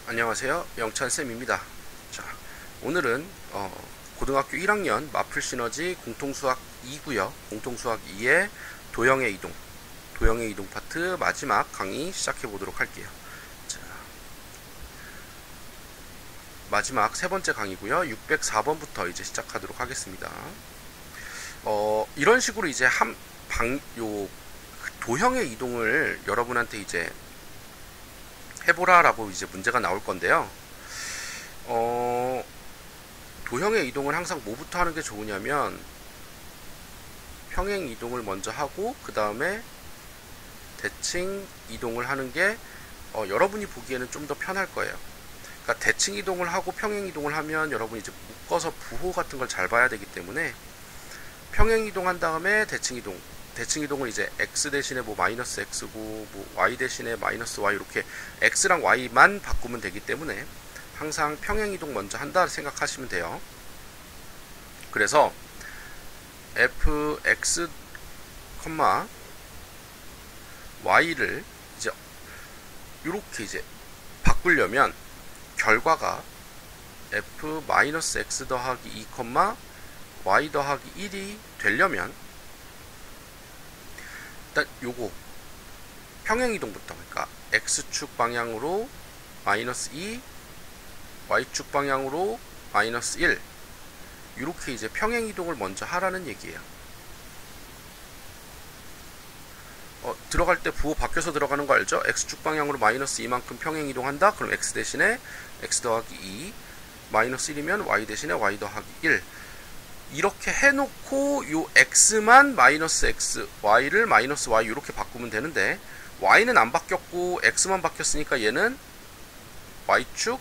안녕하세요. 영찬쌤입니다. 자, 오늘은 고등학교 1학년 마플 시너지 공통수학 2고요. 공통수학 2의 도형의 이동 파트 마지막 강의 시작해 보도록 할게요. 자, 마지막 세 번째 강의고요. 604번부터 이제 시작하도록 하겠습니다. 이런 식으로 이제 도형의 이동을 여러분한테 이제 해보라라고 이제 문제가 나올 건데요. 도형의 이동을 항상 뭐부터 하는 게 좋으냐면 평행 이동을 먼저 하고 그 다음에 대칭 이동을 하는 게 여러분이 보기에는 좀 더 편할 거예요. 그러니까 대칭 이동을 하고 평행 이동을 하면 여러분이 이제 묶어서 부호 같은 걸 잘 봐야 되기 때문에 평행 이동한 다음에 대칭 이동을 이제 x 대신에 뭐 마이너스 x고 뭐 y 대신에 마이너스 y 이렇게 x랑 y만 바꾸면 되기 때문에 항상 평행 이동 먼저 한다 생각하시면 돼요. 그래서 fx, y를 이제 이렇게 이제 바꾸려면 결과가 f-x 더하기 2, y 더하기 1이 되려면 일단 요거 평행이동부터, 그러니까 x축 방향으로 마이너스 2, y축 방향으로 마이너스 1 이렇게 이제 평행이동을 먼저 하라는 얘기예요. 들어갈 때 부호 바뀌어서 들어가는 거 알죠? x축 방향으로 마이너스 2만큼 평행이동한다? 그럼 x 대신에 x 더하기 2, 마이너스 1이면 y 대신에 y 더하기 1 이렇게 해놓고 요 x만 마이너스 x, y를 마이너스 y 이렇게 바꾸면 되는데 y는 안 바뀌었고 x만 바뀌었으니까 얘는 y축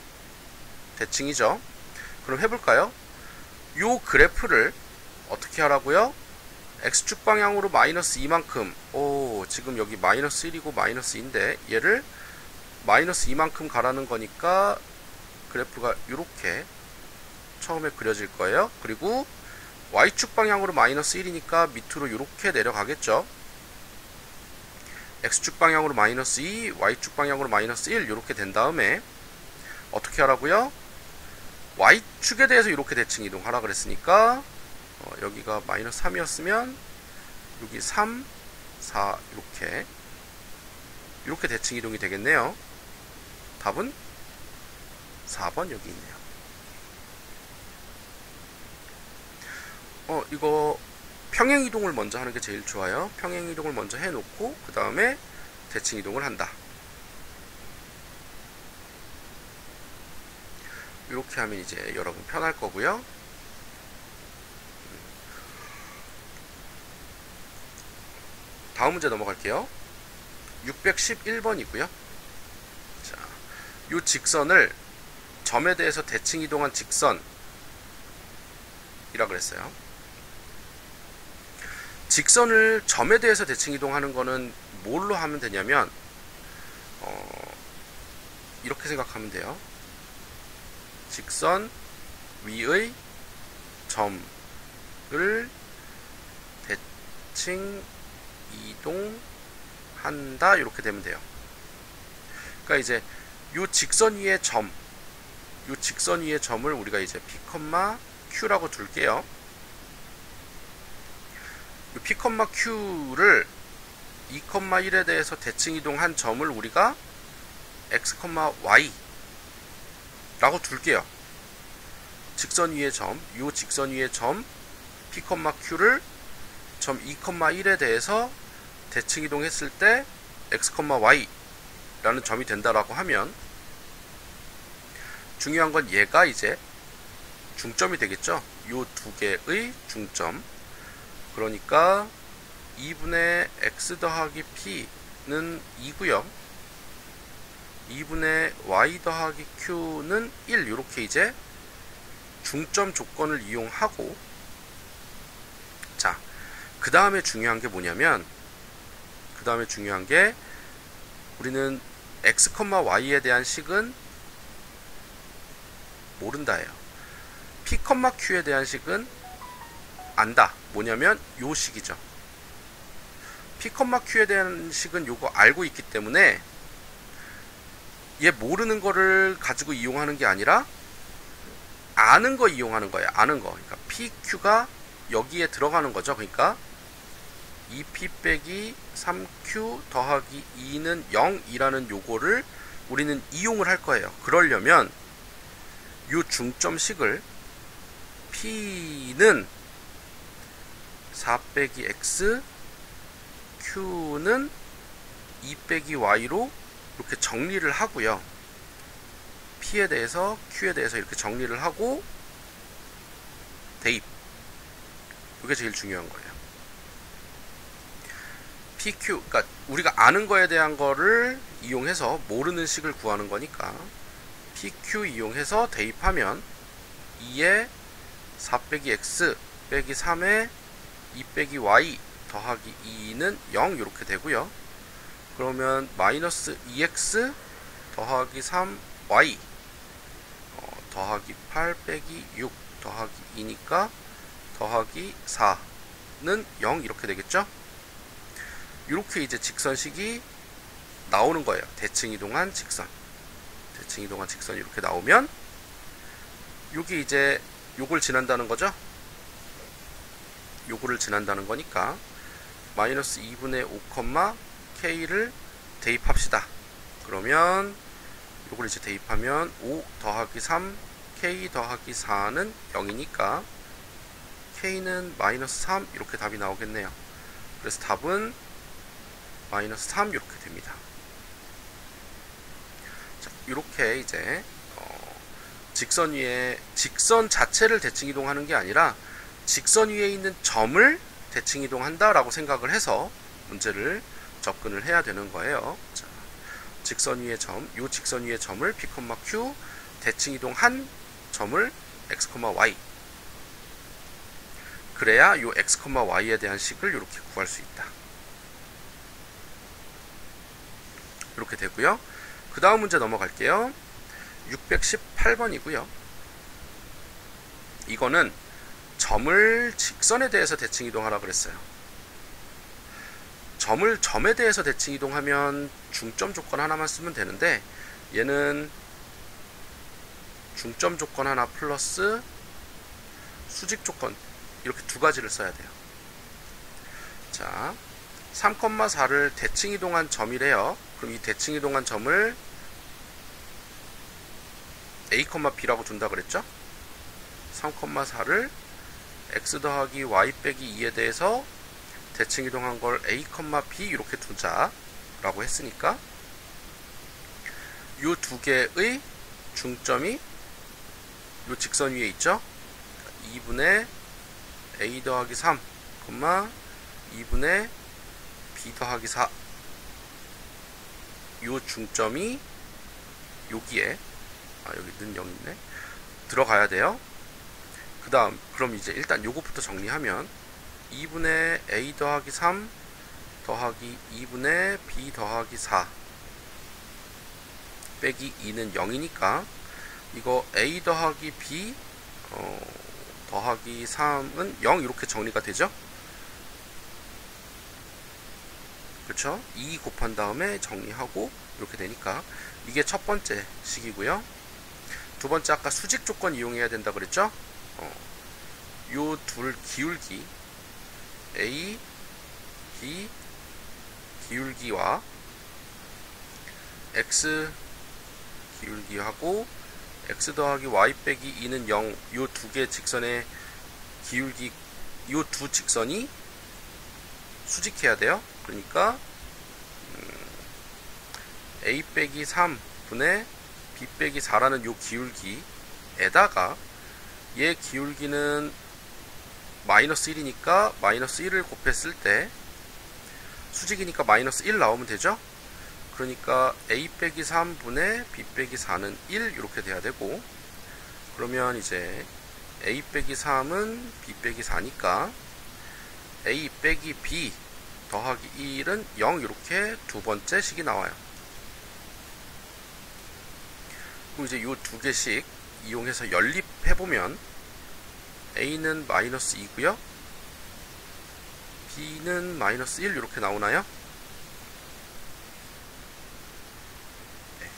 대칭이죠. 그럼 해볼까요? 요 그래프를 어떻게 하라고요? x축 방향으로 마이너스 2만큼 지금 여기 마이너스 1이고 마이너스 2인데 얘를 마이너스 2만큼 가라는 거니까 그래프가 이렇게 처음에 그려질 거예요. 그리고 y축 방향으로 마이너스 1이니까 밑으로 이렇게 내려가겠죠. x축 방향으로 마이너스 2, y축 방향으로 마이너스 1 이렇게 된 다음에 어떻게 하라고요? y축에 대해서 이렇게 대칭 이동하라 그랬으니까 여기가 마이너스 3이었으면 여기 3, 4 이렇게 대칭 이동이 되겠네요. 답은 4번 여기 있네요. 이거 평행이동을 먼저 하는 게 제일 좋아요. 평행이동을 먼저 해놓고 그 다음에 대칭이동을 한다. 이렇게 하면 이제 여러분 편할 거고요. 다음 문제 넘어갈게요. 611번이고요. 자, 이 직선을 점에 대해서 대칭 이동한 직선이라 그랬어요. 직선을 점에 대해서 대칭 이동하는 거는 뭘로 하면 되냐면 이렇게 생각하면 돼요. 직선 위의 점을 대칭 이동한다 이렇게 되면 돼요. 그러니까 이제 요 직선 위의 점을 우리가 이제 P, Q라고 둘게요. 이 P, Q를 2, 1에 대해서 대칭 이동한 점을 우리가 X, Y 라고 둘게요. 직선 위의 점, 요 직선 위의 점 P, Q를 점 2, 1에 대해서 대칭 이동했을 때 X, Y 라는 점이 된다라고 하면 중요한 건 얘가 이제 중점이 되겠죠. 요 두 개의 중점. 그러니까 2분의 x 더하기 p는 2고요. 2분의 y 더하기 q는 1 이렇게 이제 중점 조건을 이용하고 자, 그 다음에 중요한 게 뭐냐면 우리는 x, y에 대한 식은 모른다예요. p, q에 대한 식은 안다. 뭐냐면 요 식이죠. P, Q에 대한 식은 요거 알고 있기 때문에 얘 모르는 거를 가지고 이용하는 게 아니라 아는 거 이용하는 거예요. 아는 거. 그러니까 PQ가 여기에 들어가는 거죠. 그러니까 2P 빼기 3Q 더하기 2는 0이라는 요거를 우리는 이용을 할 거예요. 그러려면 요 중점식을 P는 4 빼기 X, Q는 2 빼기 Y로 이렇게 정리를 하고요. P에 대해서 Q에 대해서 이렇게 정리를 하고 대입. 이게 제일 중요한 거예요. PQ, 그러니까 우리가 아는 거에 대한 거를 이용해서 모르는 식을 구하는 거니까 PQ 이용해서 대입하면 2에 4 빼기 X 빼기 3에 2 빼기 Y 더하기 2는 0 이렇게 되고요. 그러면 마이너스 2X 더하기 3Y 더하기 8 빼기 6 더하기 2니까 더하기 4는 0 이렇게 되겠죠. 이렇게 이제 직선식이 나오는 거예요. 대칭 이동한 직선. 대칭 이동한 직선이 이렇게 나오면 요게 이제 요걸 지난다는 거죠. 요거를 지난다는 거니까 마이너스 2분의 5, K를 대입합시다. 그러면 요걸 이제 대입하면 5 더하기 3 K 더하기 4는 0이니까 K는 마이너스 3 이렇게 답이 나오겠네요. 그래서 답은 마이너스 3 이렇게 됩니다. 자, 이렇게 이제 직선 위에 직선 자체를 대칭 이동하는 게 아니라 직선 위에 있는 점을 대칭 이동한다 라고 생각을 해서 문제를 접근을 해야 되는 거예요. 자, 직선 위의 점, 요 직선 위의 점을 P, Q 대칭 이동한 점을 X, Y. 그래야 요 X, Y에 대한 식을 이렇게 구할 수 있다. 이렇게 되고요. 그 다음 문제 넘어갈게요. 618번이고요. 이거는 점을 직선에 대해서 대칭 이동하라 그랬어요. 점을 점에 대해서 대칭 이동하면 중점 조건 하나만 쓰면 되는데 얘는 중점 조건 하나 플러스 수직 조건 이렇게 두 가지를 써야 돼요. 자, 3,4를 대칭 이동한 점이래요. 그럼 이 대칭 이동한 점을 A, B라고 준다 그랬죠? 3,4를 X 더하기 Y 빼기 2에 대해서 대칭 이동한 걸 A, B 이렇게 두자 라고 했으니까 요 두 개의 중점이 요 직선 위에 있죠? 2분의 A 더하기 3, 2분의 B 더하기 4 요 중점이 여기에 여기는 0이네 들어가야 돼요. 그 다음 그럼 이제 일단 요것부터 정리하면 2분의 A 더하기 3 더하기 2분의 B 더하기 4 빼기 2는 0이니까 이거 A 더하기 B 더하기 3은 0 이렇게 정리가 되죠. 그렇죠? 2 곱한 다음에 정리하고 이렇게 되니까 이게 첫 번째 식이고요. 두 번째 아까 수직 조건 이용해야 된다 그랬죠? 요 둘 기울기 A, B 기울기와 X 기울기하고 X 더하기 Y 빼기 2는 0 요 두 개 직선의 기울기 요 두 직선이 수직해야 돼요. 그러니까 A 빼기 3분의 B 빼기 4라는 요 기울기에다가 얘 기울기는 마이너스 1이니까 마이너스 1을 곱했을 때 수직이니까 마이너스 1 나오면 되죠. 그러니까 A 빼기 3분의 B 빼기 4는 1 이렇게 돼야 되고 그러면 이제 A 빼기 3은 B 빼기 4니까 A 빼기 B 더하기 1은 0 이렇게 두 번째 식이 나와요. 그럼 이제 요 두 개씩 이용해서 연립해보면 A는 마이너스 2고요. B는 마이너스 1 이렇게 나오나요? 네.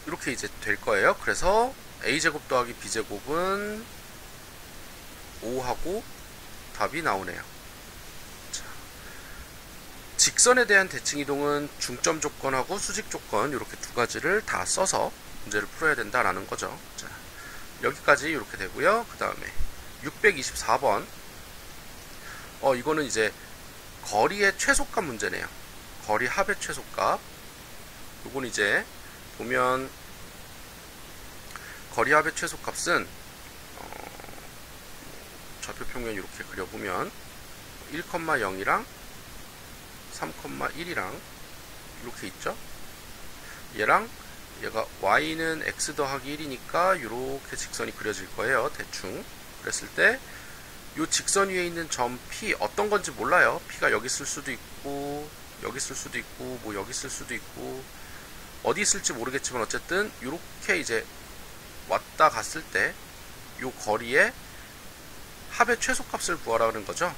이렇게 이제 될 거예요. 그래서 a제곱 더하기 b제곱은 5하고 답이 나오네요. 자, 직선에 대한 대칭 이동은 중점 조건하고 수직 조건 이렇게 두 가지를 다 써서 문제를 풀어야 된다라는 거죠. 자, 여기까지 이렇게 되고요. 그 다음에 624번 이거는 이제 거리의 최소값 문제네요. 거리 합의 최소값. 요건 이제 보면 거리 합의 최소값은 좌표 평면 이렇게 그려보면 1,0이랑 3,1이랑 이렇게 있죠. 얘랑 얘가 y는 x 더하기 1이니까 이렇게 직선이 그려질 거예요. 대충 그랬을 때 이 직선 위에 있는 점 P 어떤 건지 몰라요. P가 여기 있을 수도 있고 여기 있을 수도 있고 뭐 여기 있을 수도 있고 어디 있을지 모르겠지만 어쨌든 이렇게 이제 왔다 갔을 때 이 거리의 합의 최소값을 구하라는 거죠.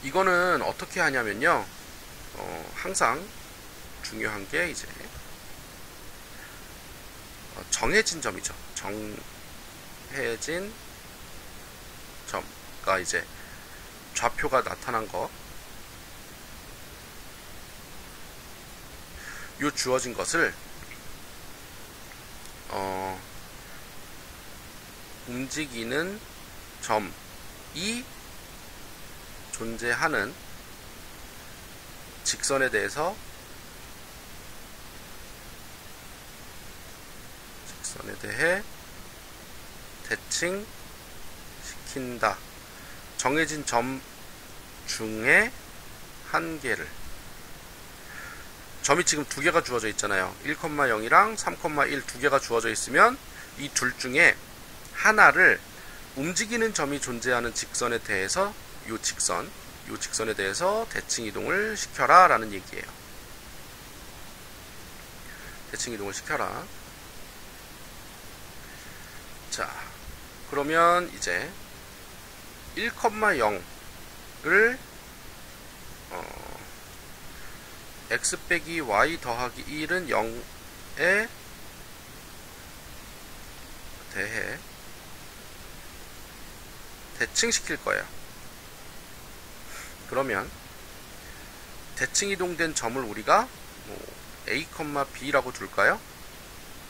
이거는 어떻게 하냐면요. 항상 중요한 게 이제 정해진 점이죠. 정해진 점. 그러니까 이제 좌표가 나타난 거. 요 주어진 것을 움직이는 점이 존재하는 직선에 대해 대칭시킨다. 정해진 점 중에 한 개를. 점이 지금 두 개가 주어져 있잖아요. 1,0이랑 3,1 두 개가 주어져 있으면 이 둘 중에 하나를 움직이는 점이 존재하는 직선에 대해서 요 직선에 대해서 대칭 이동을 시켜라 라는 얘기예요. 대칭 이동을 시켜라. 자, 그러면 이제 1,0을 x 빼기 y 더하기 1은 0에 대해 대칭시킬 거예요. 그러면 대칭 이동된 점을 우리가 a, b라고 둘까요?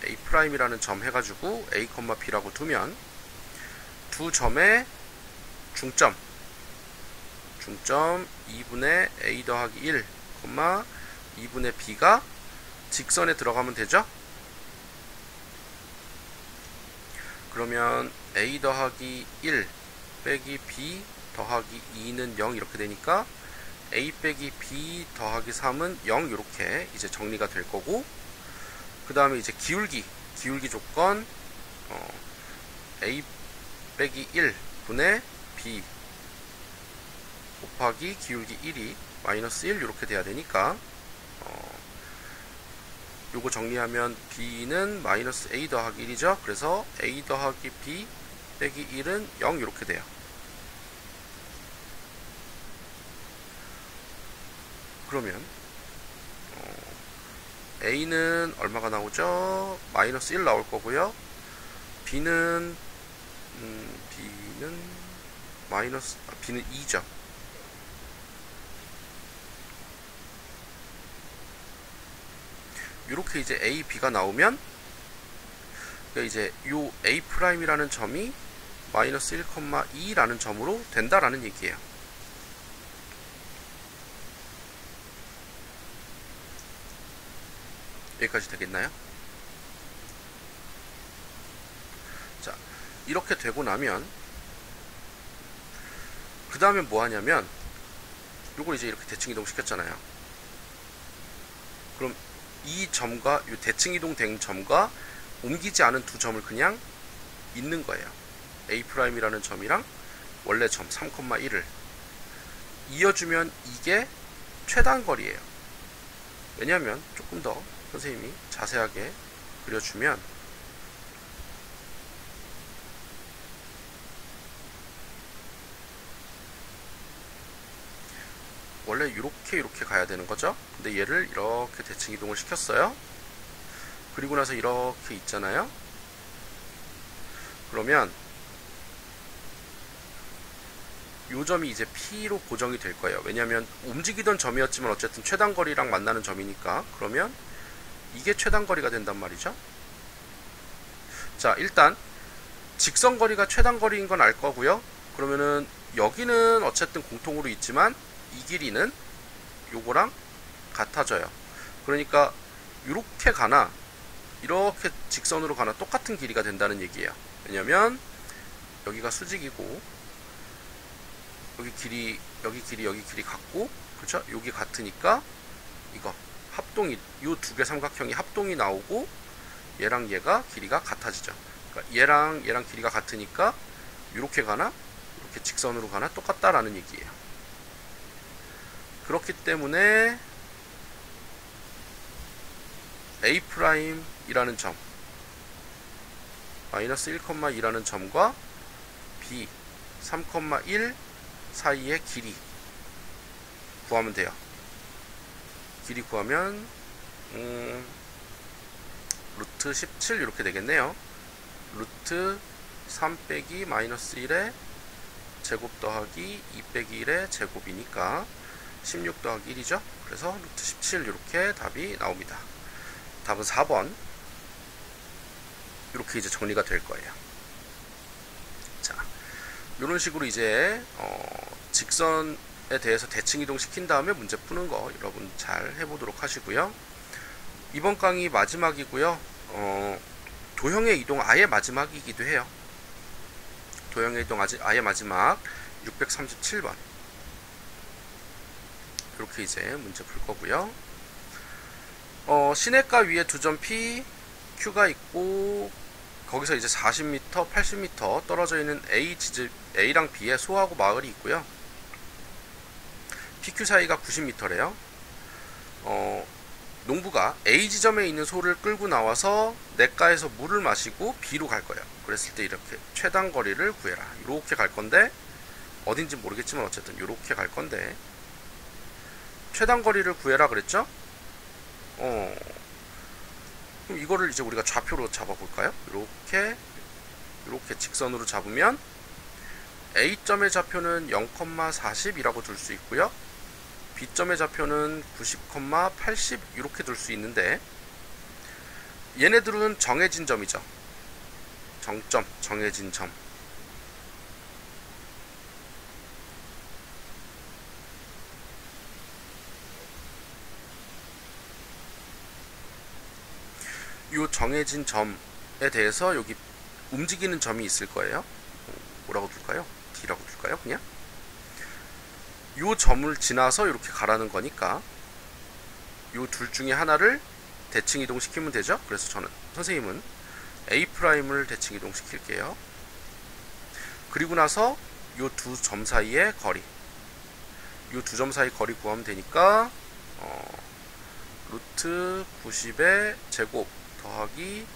a'이라는 점 해가지고 a, b라고 두면 두 점의 중점 2분의 a 더하기 1, 2분의 b가 직선에 들어가면 되죠? 그러면 a 더하기 1 빼기 b 더하기 2는 0 이렇게 되니까 a 빼기 b 더하기 3은 0 이렇게 이제 정리가 될 거고, 그 다음에 이제 기울기 조건 a 빼기 1 분의 b 곱하기 기울기 1이 마이너스 1 이렇게 돼야 되니까 요거 정리하면 b는 마이너스 a 더하기 1이죠. 그래서 a 더하기 b 빼기 1은 0 이렇게 돼요. 그러면 a는 얼마가 나오죠? 마이너스 1 나올 거고요. b는 b는 2죠. 이렇게 이제 a, b가 나오면 이제 요 a'이라는 점이 마이너스 1,2라는 점으로 된다라는 얘기예요. 여기까지 되겠나요? 자, 이렇게 되고 나면 그 다음에 뭐 하냐면 요걸 이제 이렇게 대칭 이동 시켰잖아요. 그럼 이 점과 이 대칭 이동된 점과 옮기지 않은 두 점을 그냥 있는 거예요. a'이라는 점이랑 원래 점 3,1을 이어주면 이게 최단거리예요. 왜냐하면 조금 더 선생님이 자세하게 그려주면 원래 이렇게 가야 되는 거죠. 근데 얘를 이렇게 대칭 이동을 시켰어요. 그리고 나서 이렇게 있잖아요. 그러면 요 점이 이제 P로 고정이 될 거예요. 왜냐하면 움직이던 점이었지만 어쨌든 최단거리랑 만나는 점이니까. 그러면 이게 최단거리가 된단 말이죠. 자, 일단 직선거리가 최단거리인 건 알 거고요. 그러면은 여기는 어쨌든 공통으로 있지만 이 길이는 요거랑 같아져요. 그러니까 이렇게 가나 이렇게 직선으로 가나 똑같은 길이가 된다는 얘기예요. 왜냐면 여기가 수직이고 여기 길이 같고, 그렇죠? 여기 같으니까 이거 합동이, 요 두 개 삼각형이 합동이 나오고 얘랑 얘가 길이가 같아지죠. 그러니까 얘랑 길이가 같으니까 이렇게 가나 이렇게 직선으로 가나 똑같다라는 얘기예요. 그렇기 때문에 A'이라는 점 마이너스 1,2라는 점과 B 3,1 사이의 길이 구하면 돼요. 길이 구하면 루트 17 이렇게 되겠네요. 루트 3 빼기 마이너스 1의 제곱 더하기 2 빼기 1의 제곱이니까 16 더하기 1이죠. 그래서 루트 17 이렇게 답이 나옵니다. 답은 4번. 이렇게 이제 정리가 될 거예요. 자, 이런 식으로 이제 직선에 대해서 대칭 이동 시킨 다음에 문제 푸는 거 여러분 잘 해보도록 하시고요. 이번 강의 마지막이고요. 도형의 이동 아예 마지막이기도 해요. 도형의 이동 아예 마지막 637번. 이렇게 이제 문제 풀 거고요. 시내가 위에 두 점 P, Q가 있고 거기서 이제 40m, 80m 떨어져 있는 A랑 B의 소하고 마을이 있고요. PQ 사이가 90m래요. 농부가 A 지점에 있는 소를 끌고 나와서 냇가에서 물을 마시고 B로 갈 거예요. 그랬을 때 이렇게 최단 거리를 구해라. 이렇게 갈 건데 어딘지 모르겠지만 어쨌든 이렇게 갈 건데 최단 거리를 구해라 그랬죠? 그럼 이거를 이제 우리가 좌표로 잡아볼까요? 이렇게 직선으로 잡으면 A점의 좌표는 0,40이라고 둘 수 있고요. B점의 좌표는 90,80 이렇게 둘 수 있는데 얘네들은 정해진 점이죠. 정점, 정해진 점. 이 정해진 점에 대해서 여기 움직이는 점이 있을 거예요. 뭐라고 둘까요? D라고 둘까요? 그냥 이 점을 지나서 이렇게 가라는 거니까 이 둘 중에 하나를 대칭 이동시키면 되죠. 그래서 선생님은 A'을 대칭 이동시킬게요. 그리고 나서 이 두 점 사이의 거리, 이 두 점 사이 거리 구하면 되니까 루트 90의 제곱 더하기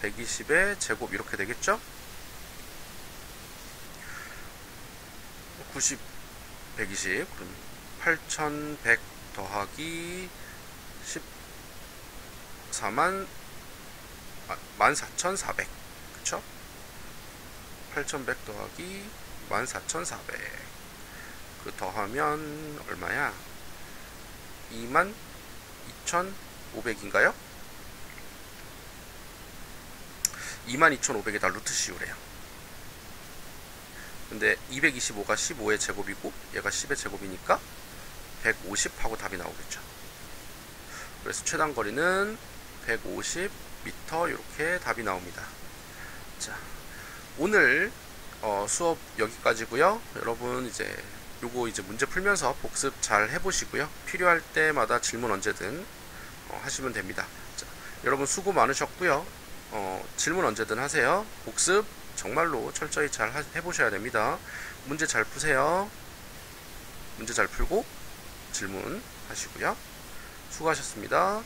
120의 제곱 이렇게 되겠죠? 90, 120 그럼 8100 더하기 14,400 그쵸? 8100 더하기 14,400 그 더하면 얼마야? 22,500인가요? 22,500에다 루트 씌우래요. 근데 225가 15의 제곱이고 얘가 10의 제곱이니까 150 하고 답이 나오겠죠. 그래서 최단 거리는 150m 이렇게 답이 나옵니다. 자, 오늘 수업 여기까지고요. 여러분 이제 요거 이제 문제 풀면서 복습 잘 해보시고요. 필요할 때마다 질문 언제든 하시면 됩니다. 자, 여러분 수고 많으셨고요. 질문 언제든 하세요. 복습 정말로 철저히 잘 해보셔야 됩니다. 문제 잘 푸세요. 문제 잘 풀고 질문 하시고요. 수고하셨습니다.